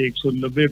190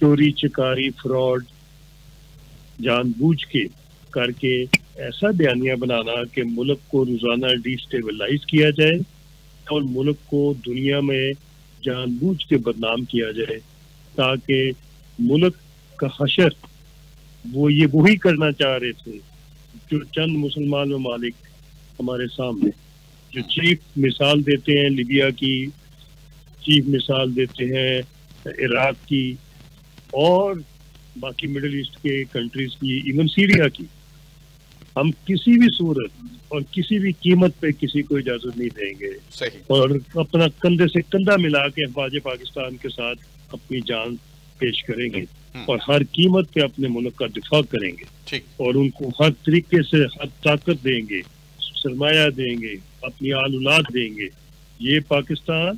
چوری چکاری فراڈ جان بوجھ کے کر کے ایسا بیانیہ بنانا کہ ملک کو روزانہ ڈیسٹیبلائز کیا جائے اور ملک کو دنیا میں جان بوجھ کے بدنام کیا جائے تاکہ ملک کا حشر یہ وہی کرنا چاہ رہے تھے جو چند مسلمان ممالک ہمارے سامنے جو چیف مثال دیتے ہیں لیبیا کی، چیف مثال دیتے ہیں عراق کی اور باقی مڈل ایسٹ کے کنٹریز کی، ایون سیریا کی. ہم کسی بھی صورت اور کسی بھی قیمت پہ کسی کو اجازت نہیں دیں گے اور اپنا کندھے سے کندھا ملا کے افواج پاکستان کے ساتھ اپنی جان پیش کریں گے اور ہر قیمت پہ اپنے ملک کا دفاع کریں گے اور ان کو ہر طریقے سے ہر طاقت دیں گے، سرمایہ دیں گے، اپنی آل اولاد دیں گے. یہ پاکستان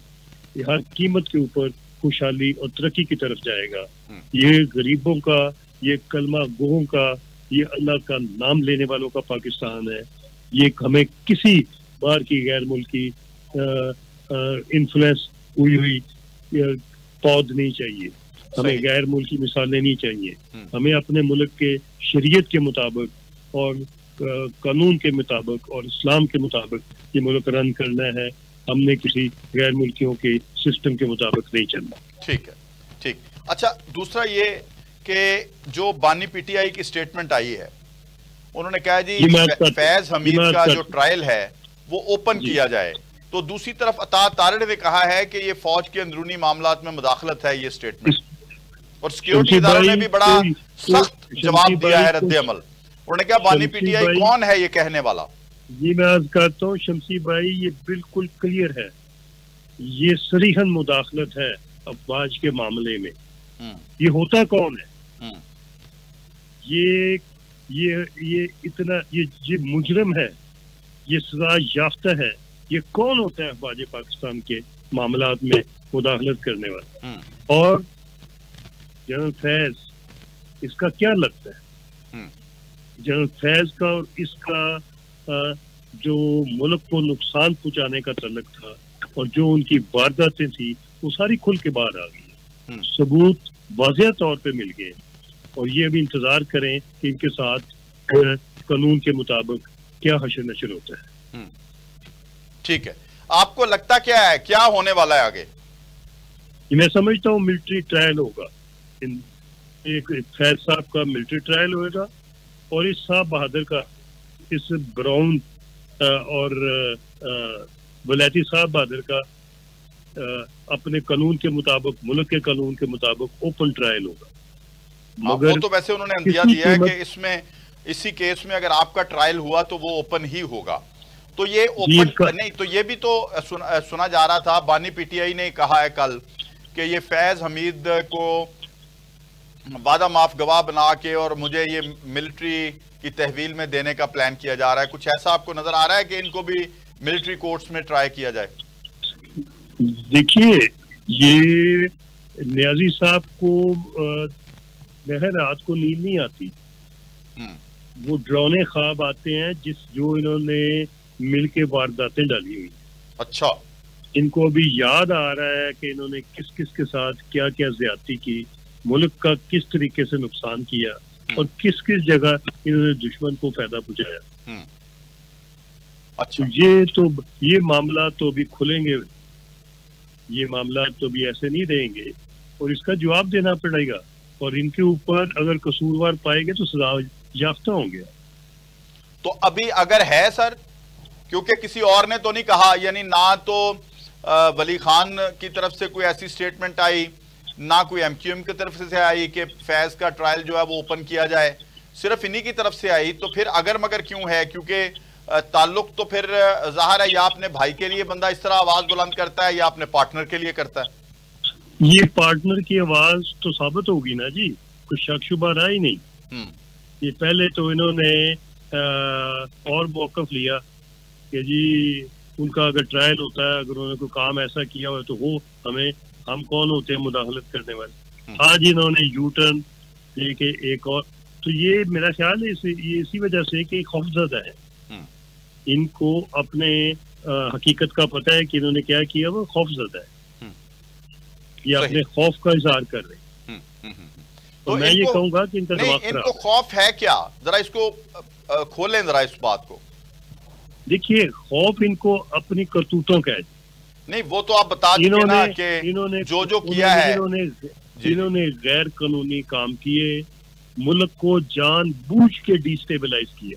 یہ ہر قیمت کے اوپر خوشحالی اور ترقی کی طرف جائے گا. یہ غریبوں کا، یہ کلمہ گوہوں کا، یہ اللہ کا نام لینے والوں کا پاکستان ہے. یہ ہمیں کسی بار کی غیر ملکی انفلوئنس ہوئی پود نہیں چاہیے، ہمیں غیر ملکی مثالیں نہیں چاہیے. ہمیں اپنے ملک کے شریعت کے مطابق اور قانون کے مطابق اور اسلام کے مطابق یہ ملک رن کرنا ہے. ہم نے کسی غیر ملکیوں کے سسٹم کے مطابق نہیں چلنا. ٹھیک ہے، ٹھیک. اچھا، دوسرا یہ کہ جو بانی پی ٹی آئی کی سٹیٹمنٹ آئی ہے، انہوں نے کہا جی فیض حمید کا جو ٹرائل ہے وہ اوپن کیا جائے. تو دوسری طرف عطا تارڑ نے کہا ہے کہ یہ فوج کے اندرونی معاملات میں مداخلت ہے یہ سٹیٹمنٹ، اور سیکیورٹی اداروں نے بھی بڑا سخت جواب دیا ہے، رد عمل. انہوں نے کہا بانی پی ٹی آئی کون ہے یہ کہنے والا؟ جی میں عرض کرتا ہوں شمسی بھائی، یہ بالکل کلیئر ہے، یہ صریحاً مداخلت ہے افواج کے معاملے میں. یہ ہوتا کون ہے؟ یہ اتنا یہ مجرم ہے، یہ سزا یافتہ ہے. یہ کون ہوتا ہے افواج پاکستان کے معاملات میں مداخلت کرنے والا؟ اور جنرل فیض، اس کا کیا لگتا ہے؟ جنرل فیض کا اور اس کا جو ملک کو نقصان پہنچانے کا تعلق تھا اور جو ان کی وارداتیں تھی وہ ساری کھل کے باہر آ گئی، ثبوت واضح طور پہ مل گئے. اور یہ ابھی انتظار کریں کہ ان کے ساتھ قانون کے مطابق کیا حشر نشر ہوتا ہے. ٹھیک ہے، آپ کو لگتا کیا ہے کیا ہونے والا ہے آگے؟ میں سمجھتا ہوں ملٹری ٹرائل ہوگا. ایک فیض صاحب کا ملٹری ٹرائل ہوگا اور اس صاحب بہادر کا، اس براؤن اور ولیتی صاحب بہادر کا اپنے قانون کے مطابق، ملک کے قانون کے مطابق اوپن ٹرائل ہوگا. مگر وہ تو ویسے انہوں نے اندیا دیا ہے کہ اس میں اسی کیس میں اگر آپ کا ٹرائل ہوا تو وہ اوپن ہی ہوگا. تو یہ اوپن نہیں، تو یہ بھی تو سنا جا رہا تھا، بانی پی ٹی آئی نے کہا ہے کل کہ یہ فیض حمید کو وعدہ معاف گواہ بنا کے اور مجھے یہ ملٹری کی تحویل میں دینے کا پلان کیا جا رہا ہے. کچھ ایسا آپ کو نظر آ رہا ہے کہ ان کو بھی ملٹری کورٹس میں ٹرائی کیا جائے؟ دیکھیے، یہ نیازی صاحب کو رات کو نیند نہیں آتی، وہ ڈراؤنے خواب آتے ہیں جو انہوں نے مل کے وارداتیں ڈالی ہوئی. اچھا، ان کو ابھی یاد آ رہا ہے کہ انہوں نے کس کس کے ساتھ کیا کیا زیادتی کی، ملک کا کس طریقے سے نقصان کیا اور کس کس جگہ انہوں نے دشمن کو فائدہ پہنچایا. اچھا، یہ معاملات تو ابھی کھلیں گے، یہ معاملات تو ابھی ایسے نہیں رہیں گے اور اس کا جواب دینا پڑے گا. اور ان کے اوپر اگر قصوروار پائے گے تو سزا یافتہ ہوں گے. تو ابھی اگر ہے سر، کیونکہ کسی اور نے تو نہیں کہا، یعنی نہ تو ولی خان کی طرف سے کوئی ایسی سٹیٹمنٹ آئی، نہ کوئی ایم کیو ایم کی طرف سے آئی کہ فیض کا ٹرائل جو ہے وہ اوپن کیا جائے، صرف انہی کی طرف سے آئی. تو پھر اگر مگر کیوں ہے؟ کیونکہ تعلق تو پھر ظاہر ہے یا اپنے بھائی کے لیے بندہ اس طرح آواز بلند کرتا ہے یا اپنے پارٹنر کے لیے کرتا ہے. یہ پارٹنر کی آواز تو ثابت ہوگی نا جی، کوئی شک شبہ رہا ہی نہیں. یہ پہلے تو انہوں نے اور موقف لیا کہ جی ان کا اگر ٹرائل ہوتا ہے، اگر انہوں نے کوئی کام ایسا کیا ہو تو وہ ہم کون ہوتے ہیں مداخلت کرنے والے. آج انہوں نے یو ٹرن لے کے ایک اور، تو یہ میرا خیال ہے یہ اسی وجہ سے کہ خوفزدہ ہے. ان کو اپنے حقیقت کا پتہ ہے کہ انہوں نے کیا کیا، وہ خوفزدہ ہے، یہ اپنے خوف کا اظہار کر رہے ہیں. تو میں یہ کہوں گا کہ ان کا دماغ ان کو خوف ہے کیا؟ ذرا اس کو کھولیں ذرا اس بات کو. دیکھیے خوف ان کو اپنی کرتوتوں کا ہے. نہیں وہ تو آپ بتا دیجیے نا کہ جو کیا ہے انہوں نے غیر قانونی کام کیے، ملک کو جان بوجھ کے ڈیسٹیبلائز کیا،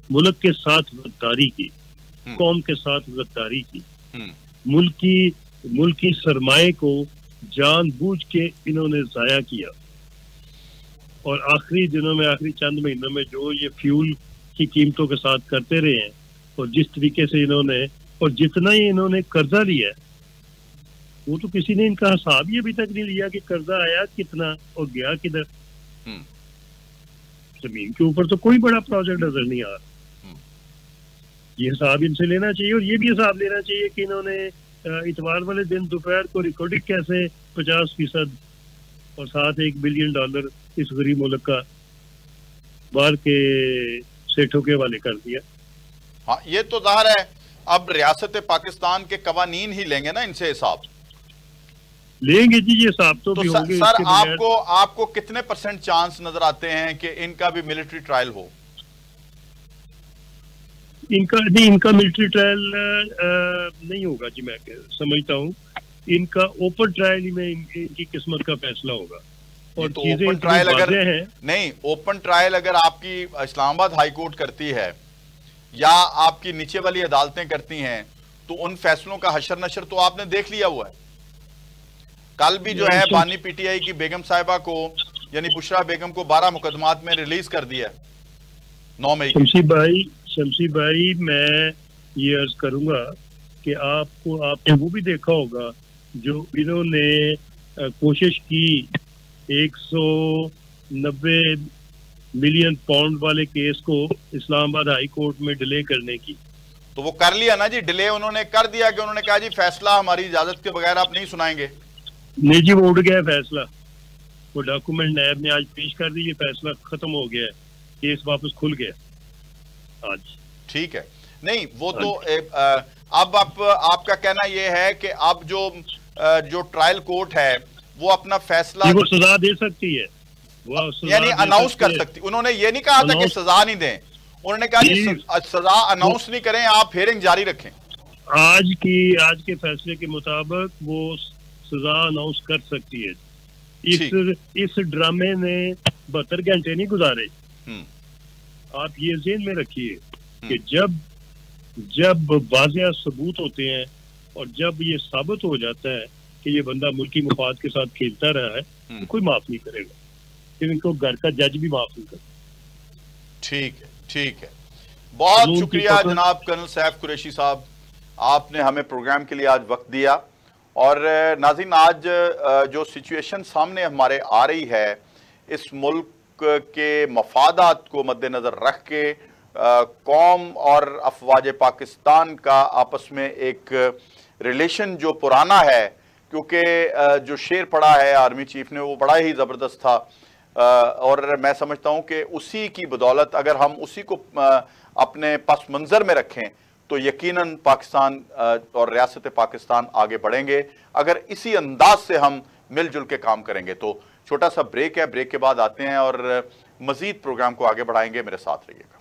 ملک کے ساتھ غداری کی، قوم کے ساتھ غداری کی، ملکی سرمائے کو جان بوجھ کے انہوں نے ضائع کیا. اور آخری دنوں میں، آخری چند مہینوں میں جو یہ فیول کی قیمتوں کے ساتھ کرتے رہے ہیں، اور جس طریقے سے انہوں نے، اور جتنا ہی انہوں نے قرضہ لیا ہے، وہ تو کسی نے ان کا حساب ہی ابھی تک نہیں لیا کہ قرضہ آیا کتنا اور گیا کدھر. زمین کے اوپر تو کوئی بڑا پروجیکٹ نظر نہیں آ رہا. یہ حساب ان سے لینا چاہیے، اور یہ بھی حساب لینا چاہیے کہ انہوں نے اتوار والے دن دوپہر کو ریکارڈنگ کیسے 50% اور ساتھ $1 بلین اس غریب ملک کا باہر کے سیٹھوں کے حوالے کر دیا. ہاں یہ تو ظاہر ہے اب ریاست پاکستان کے قوانین ہی لیں گے نا ان سے حساب. لیں گے جی، یہ حساب تو بھی ہوں گے. سر آپ کو کتنے % چانس نظر آتے ہیں کہ ان کا بھی ملٹری ٹرائل ہو؟ ان کا ملٹری ٹرائل نہیں ہوگا جی. میں سمجھتا ہوں ان کا اوپن ٹرائل میں ان کی قسمت کا فیصلہ ہوگا. اور چیزیں نہیں، اوپن ٹرائل اگر آپ کی اسلام آباد ہائی کورٹ کرتی ہے یا آپ کی نیچے والی عدالتیں کرتی ہیں تو ان فیصلوں کا حشر نشر تو آپ نے دیکھ لیا ہوا ہے. کل بھی جو ہے بانی پی ٹی آئی کی بیگم صاحبہ کو، یعنی بشرا بیگم کو 12 مقدمات میں ریلیز کر دیا 9 مئی. شمسی بھائی میں یہ عرض کروں گا کہ آپ نے وہ بھی دیکھا ہوگا جو انہوں نے کوشش کی 190 ملین پاؤنڈ والے کیس کو اسلام آباد ہائی کورٹ میں ڈیلے کرنے کی. تو وہ کر لیا نا جی، ڈیلے انہوں نے کر دیا کہ انہوں نے کہا جی فیصلہ ہماری اجازت کے بغیر آپ نہیں سنائیں گے. نہیں جی، وہ اڑ گیا فیصلہ. وہ ڈاکومنٹ نیب نے آج پیش کر دی، یہ فیصلہ ختم ہو گیا ہے، کیس واپس کھل گیا آج. ٹھیک ہے. نہیں وہ تو اب آپ کا کہنا یہ ہے کہ اب جو ٹرائل کورٹ ہے وہ اپنا فیصلہ وہ سزا دے سکتی ہے، یعنی اناؤنس کر سکتی. انہوں نے یہ نہیں کہا تھا کہ سزا نہیں دیں، انہوں نے کہا جی سزا اناؤنس نہیں کریں، آپ ہیئرنگ جاری رکھیں. آج کے فیصلے کے مطابق وہ سزا اناؤنس کر سکتی ہے. اس ڈرامے نے 72 گھنٹے نہیں گزارے. آپ یہ ذہن میں رکھیے کہ جب واضح ثبوت ہوتے ہیں اور جب یہ ثابت ہو جاتا ہے کہ یہ بندہ ملکی مفاد کے ساتھ کھیلتا رہا ہے تو کوئی معاف نہیں کرے گا. ان کو گھر کا جج بھی معاف نہیں کرے. ٹھیک ہے. بہت شکریہ جناب کرنل سیف قریشی صاحب، آپ نے ہمیں پروگرام کے لیے آج وقت دیا. اور ناظرین، آج جو سچویشن سامنے ہمارے آ رہی ہے، اس ملک کے مفادات کو مد نظر رکھ کے قوم اور افواج پاکستان کا آپس میں ایک ریلیشن جو پرانا ہے، کیونکہ جو شعر پڑھا ہے آرمی چیف نے وہ بڑا ہی زبردست تھا، اور میں سمجھتا ہوں کہ اسی کی بدولت اگر ہم اسی کو اپنے پس منظر میں رکھیں تو یقیناً پاکستان اور ریاست پاکستان آگے بڑھیں گے اگر اسی انداز سے ہم مل جل کے کام کریں گے. تو چھوٹا سا بریک ہے، بریک کے بعد آتے ہیں اور مزید پروگرام کو آگے بڑھائیں گے. میرے ساتھ رہیے گا.